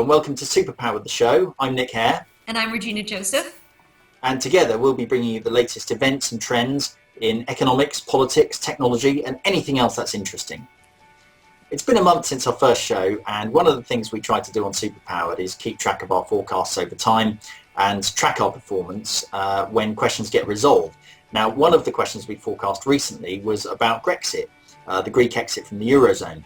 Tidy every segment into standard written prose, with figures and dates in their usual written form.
and welcome to Superpower the Show. I'm Nick Hare. And I'm Regina Joseph. And together we'll be bringing you the latest events and trends in economics, politics, technology, and anything else that's interesting. It's been a month since our first show, and one of the things we try to do on Superpowered is keep track of our forecasts over time and track our performance when questions get resolved. Now, one of the questions we forecast recently was about Grexit, the Greek exit from the Eurozone.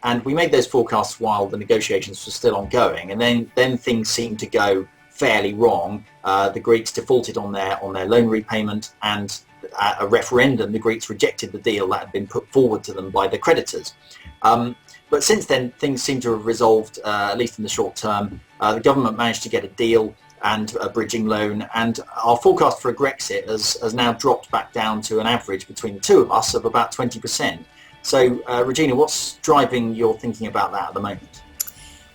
And we made those forecasts while the negotiations were still ongoing, and then things seemed to go fairly wrong. The Greeks defaulted on their loan repayment, and at a referendum the Greeks rejected the deal that had been put forward to them by the creditors. But since then things seem to have resolved, at least in the short term. The government managed to get a deal and a bridging loan, and our forecast for a Grexit has now dropped back down to an average between the two of us of about 20%. So, Regina, what's driving your thinking about that at the moment?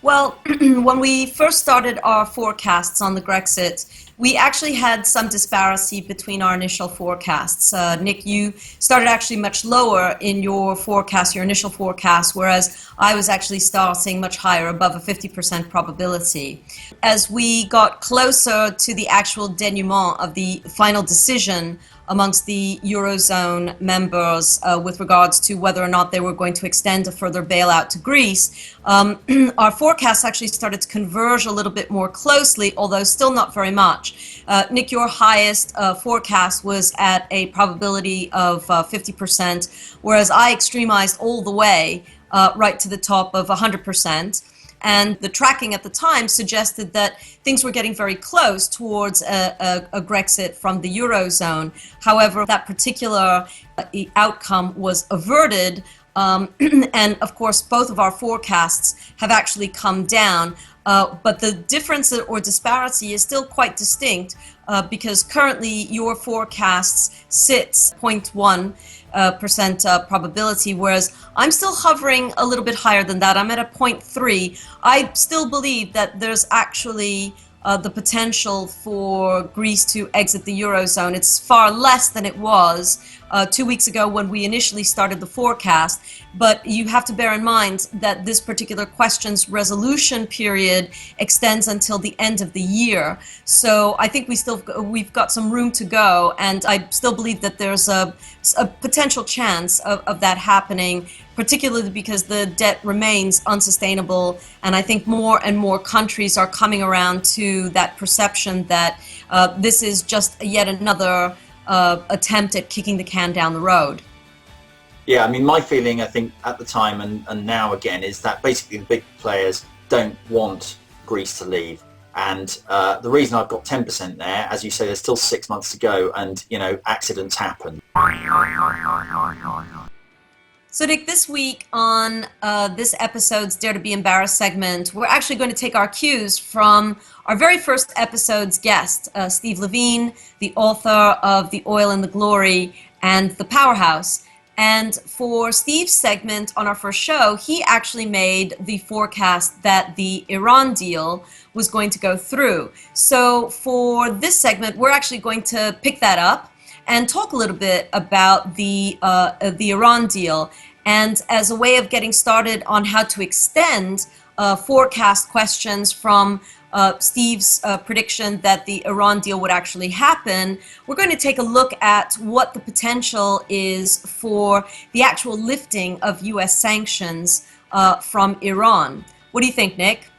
Well, when we first started our forecasts on the Grexit, we actually had some disparity between our initial forecasts. Nick, you started actually much lower in your forecast, your initial forecast, whereas I was actually starting much higher, above a 50% probability. As we got closer to the actual denouement of the final decision amongst the Eurozone members with regards to whether or not they were going to extend a further bailout to Greece, our forecasts actually started to converge a little bit more closely, although still not very much. Nick, your highest forecast was at a probability of 50%, whereas I extremized all the way right to the top of 100%. And the tracking at the time suggested that things were getting very close towards a Grexit from the Eurozone. However, that particular outcome was averted. And of course, both of our forecasts have actually come down. But the difference or disparity is still quite distinct because currently your forecasts sits 0.1% probability, whereas I'm still hovering a little bit higher than that. I'm at a 0.3. I still believe that there's actually the potential for Greece to exit the Eurozone. It's far less than it was 2 weeks ago when we initially started the forecast, but you have to bear in mind that this particular question's resolution period extends until the end of the year. So I think we've got some room to go, and I still believe that there's a potential chance of that happening, particularly because the debt remains unsustainable, and I think more and more countries are coming around to that perception that this is just yet another attempt at kicking the can down the road. Yeah, I mean, my feeling, I think, at the time and now again, is that basically the big players don't want Greece to leave. And the reason I've got 10% there, as you say, there's still 6 months to go, and, you know, accidents happen. So, Nick, this week on this episode's Dare to Be Embarrassed segment, we're actually going to take our cues from our very first episode's guest, Steve Levine, the author of The Oil and the Glory and The Powerhouse. And for Steve's segment on our first show, he actually made the forecast that the Iran deal was going to go through. So for this segment, we're actually going to pick that up and talk a little bit about the Iran deal. And as a way of getting started on how to extend forecast questions from Steve's prediction that the Iran deal would actually happen, we're going to take a look at what the potential is for the actual lifting of U.S. sanctions from Iran. What do you think, Nick?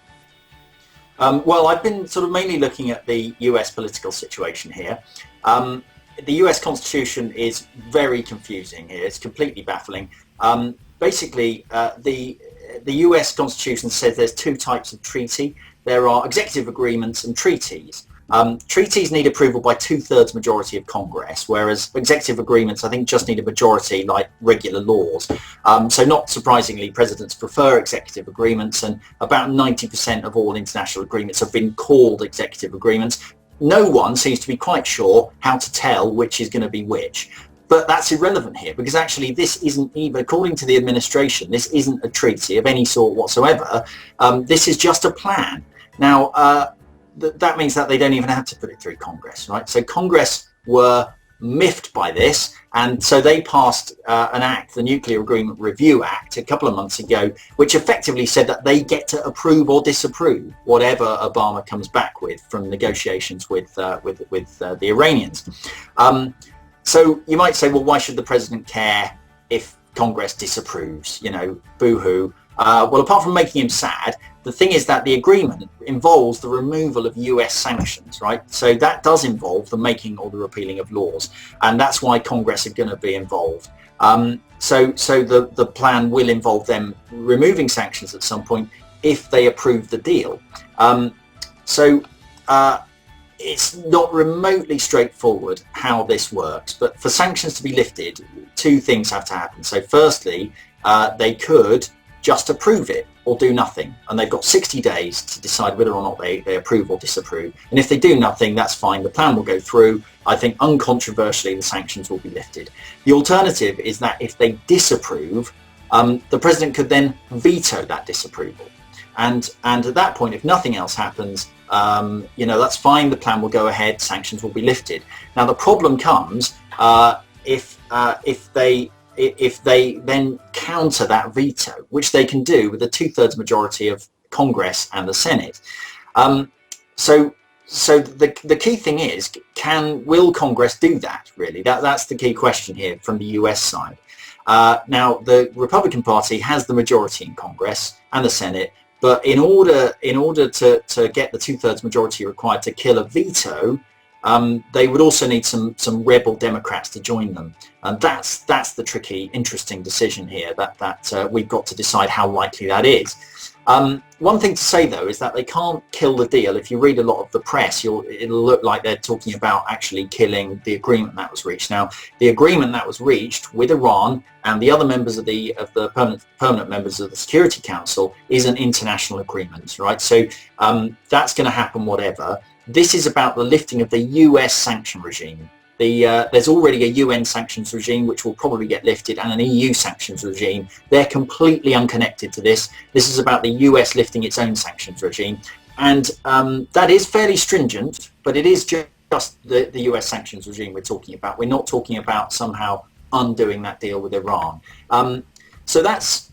Well, I've been sort of mainly looking at the US political situation here. The US Constitution is very confusing here. It's completely baffling. Basically, the US Constitution says there's two types of treaty. There are executive agreements and treaties. Treaties need approval by 2/3 majority of Congress, whereas executive agreements, I think, just need a majority like regular laws. So not surprisingly, presidents prefer executive agreements, and about 90% of all international agreements have been called executive agreements. No one seems to be quite sure how to tell which is going to be which. But that's irrelevant here, because actually this isn't even, according to the administration, this isn't a treaty of any sort whatsoever. This is just a plan. Now, that means that they don't even have to put it through Congress, right? So Congress were miffed by this, and so they passed an act, the Nuclear Agreement Review Act, a couple of months ago, which effectively said that they get to approve or disapprove whatever Obama comes back with from negotiations with the Iranians. So you might say, well, why should the president care if Congress disapproves? You know, boo-hoo. Well, apart from making him sad, the thing is that the agreement involves the removal of US sanctions, right? So that does involve the making or the repealing of laws, and that's why Congress are going to be involved. So the plan will involve them removing sanctions at some point if they approve the deal. It's not remotely straightforward how this works, but for sanctions to be lifted, two things have to happen. So firstly, they could just approve it or do nothing, and they've got 60 days to decide whether or not they approve or disapprove. And if they do nothing, that's fine. The plan will go through. I think uncontroversially the sanctions will be lifted. The alternative is that if they disapprove, the president could then veto that disapproval. And at that point, if nothing else happens, that's fine. The plan will go ahead. Sanctions will be lifted. Now the problem comes if they then counter that veto, which they can do with a 2/3 majority of Congress and the Senate. So the key thing is, will Congress do that? Really, that's the key question here from the US side. Now the Republican Party has the majority in Congress and the Senate. But in order to get the 2/3 majority required to kill a veto, they would also need some rebel Democrats to join them, and that's the tricky, interesting decision here that we've got to decide how likely that is. One thing to say though is that they can't kill the deal. If you read a lot of the press, it'll look like they're talking about actually killing the agreement that was reached. Now, the agreement that was reached with Iran and the other members of the permanent members of the Security Council is an international agreement, right? So that's going to happen whatever. This is about the lifting of the US sanction regime. There's already a UN sanctions regime which will probably get lifted, and an EU sanctions regime. They're completely unconnected to this. This is about the US lifting its own sanctions regime, and that is fairly stringent, but it is just the US sanctions regime we're talking about. We're not talking about somehow undoing that deal with Iran. So that's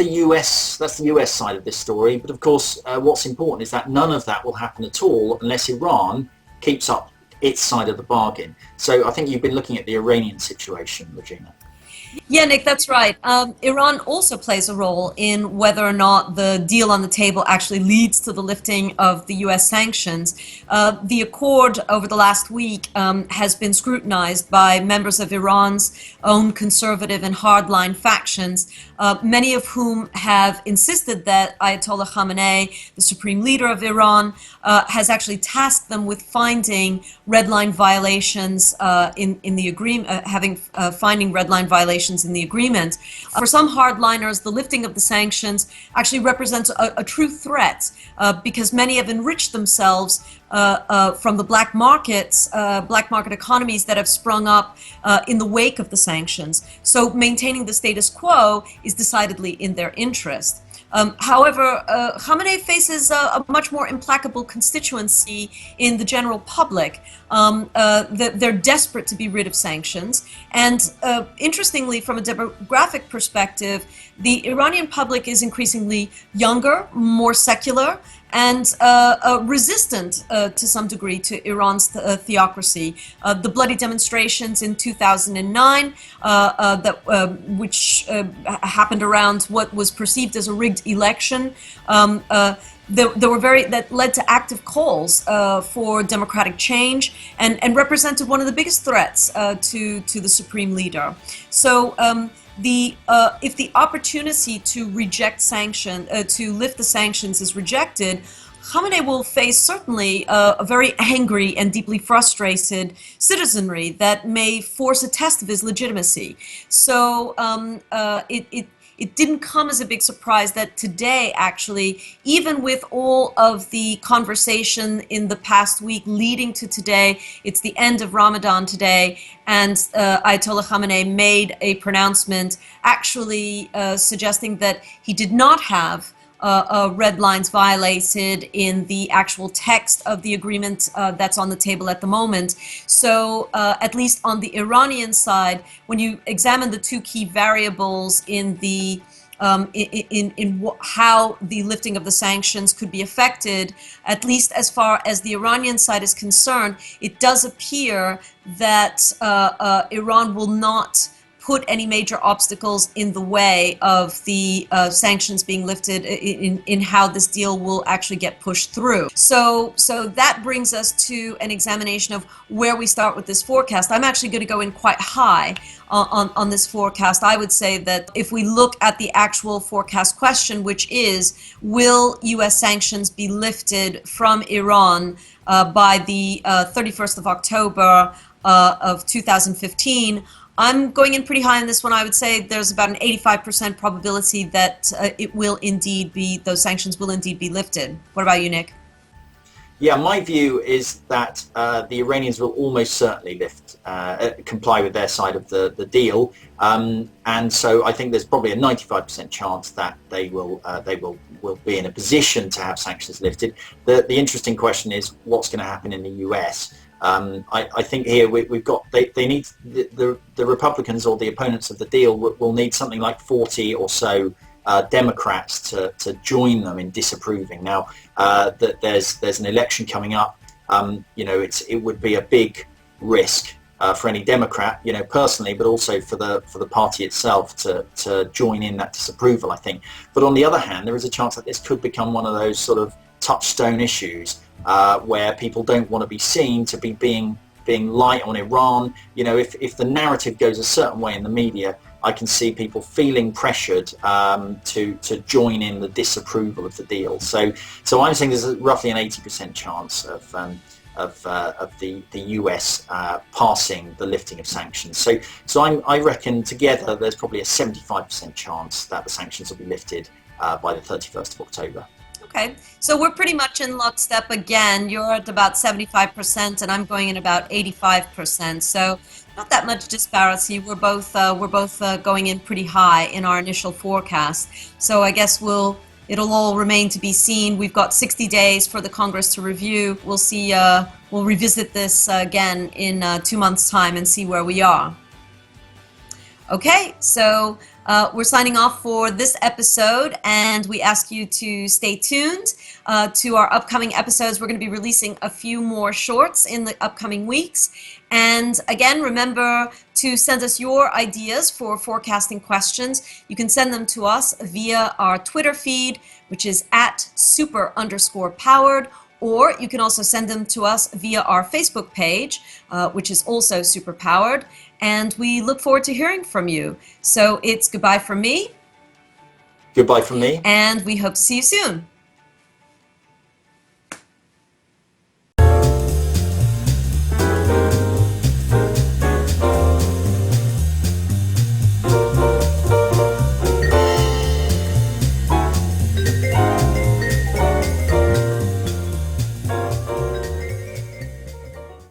the US side of this story. But of course, what's important is that none of that will happen at all unless Iran keeps up its side of the bargain. So I think you've been looking at the Iranian situation, Regina. Yeah, Nick, that's right. Iran also plays a role in whether or not the deal on the table actually leads to the lifting of the U.S. sanctions. The accord over the last week has been scrutinized by members of Iran's own conservative and hardline factions, many of whom have insisted that Ayatollah Khamenei, the supreme leader of Iran, has actually tasked them with finding red line violations in the agreement, finding red line violations in the agreement. For some hardliners, the lifting of the sanctions actually represents a true threat because many have enriched themselves from the black market economies that have sprung up in the wake of the sanctions. So maintaining the status quo is decidedly in their interest. However, Khamenei faces a much more implacable constituency in the general public. They're desperate to be rid of sanctions. And interestingly, from a demographic perspective, the Iranian public is increasingly younger, more secular, and resistant to some degree to Iran's theocracy. The bloody demonstrations in 2009, which happened around what was perceived as a rigged election, that led to active calls for democratic change and represented one of the biggest threats to the supreme leader. So if the opportunity to to lift the sanctions is rejected, Khamenei will face certainly a very angry and deeply frustrated citizenry that may force a test of his legitimacy. So it didn't come as a big surprise that today, actually, even with all of the conversation in the past week leading to today, it's the end of Ramadan today, and Ayatollah Khamenei made a pronouncement actually suggesting that he did not have red lines violated in the actual text of the agreement that's on the table at the moment. So at least on the Iranian side, when you examine the two key variables in the how the lifting of the sanctions could be affected, at least as far as the Iranian side is concerned, it does appear that Iran will not put any major obstacles in the way of the sanctions being lifted in how this deal will actually get pushed through. So that brings us to an examination of where we start with this forecast. I'm actually going to go in quite high on this forecast. I would say that if we look at the actual forecast question, which is, will U.S. sanctions be lifted from Iran by the 31st of October of 2015, I'm going in pretty high on this one. I would say there's about an 85% probability that it will indeed be, those sanctions will indeed be lifted. What about you, Nick? Yeah, my view is that the Iranians will almost certainly comply with their side of the deal, and so I think there's probably a 95% chance that they will be in a position to have sanctions lifted. The interesting question is what's going to happen in the US. I think here we've got they need the Republicans or the opponents of the deal will need something like 40 or so Democrats to join them in disapproving. Now that there's an election coming up, it would be a big risk for any Democrat, personally, but also for the party itself to join in that disapproval, I think. But on the other hand, there is a chance that this could become one of those sort of touchstone issues where people don't want to be seen to be being light on Iran. If the narrative goes a certain way in the media, I can see people feeling pressured to join in the disapproval of the deal. So I'm saying there's roughly an 80% chance of the US passing the lifting of sanctions. So I reckon together there's probably a 75% chance that the sanctions will be lifted by the 31st of October. Okay, so we're pretty much in lockstep again. You're at about 75%, and I'm going in about 85%. So not that much disparity. We're both going in pretty high in our initial forecast. So I guess it'll all remain to be seen. We've got 60 days for the Congress to review. We'll see. We'll revisit this again in 2 months' time and see where we are. Okay, so we're signing off for this episode, and we ask you to stay tuned to our upcoming episodes. We're going to be releasing a few more shorts in the upcoming weeks. And again, remember to send us your ideas for forecasting questions. You can send them to us via our Twitter feed, which is @super_powered. Or you can also send them to us via our Facebook page, which is also Superpowered. And we look forward to hearing from you. So it's goodbye from me. Goodbye from me. And we hope to see you soon.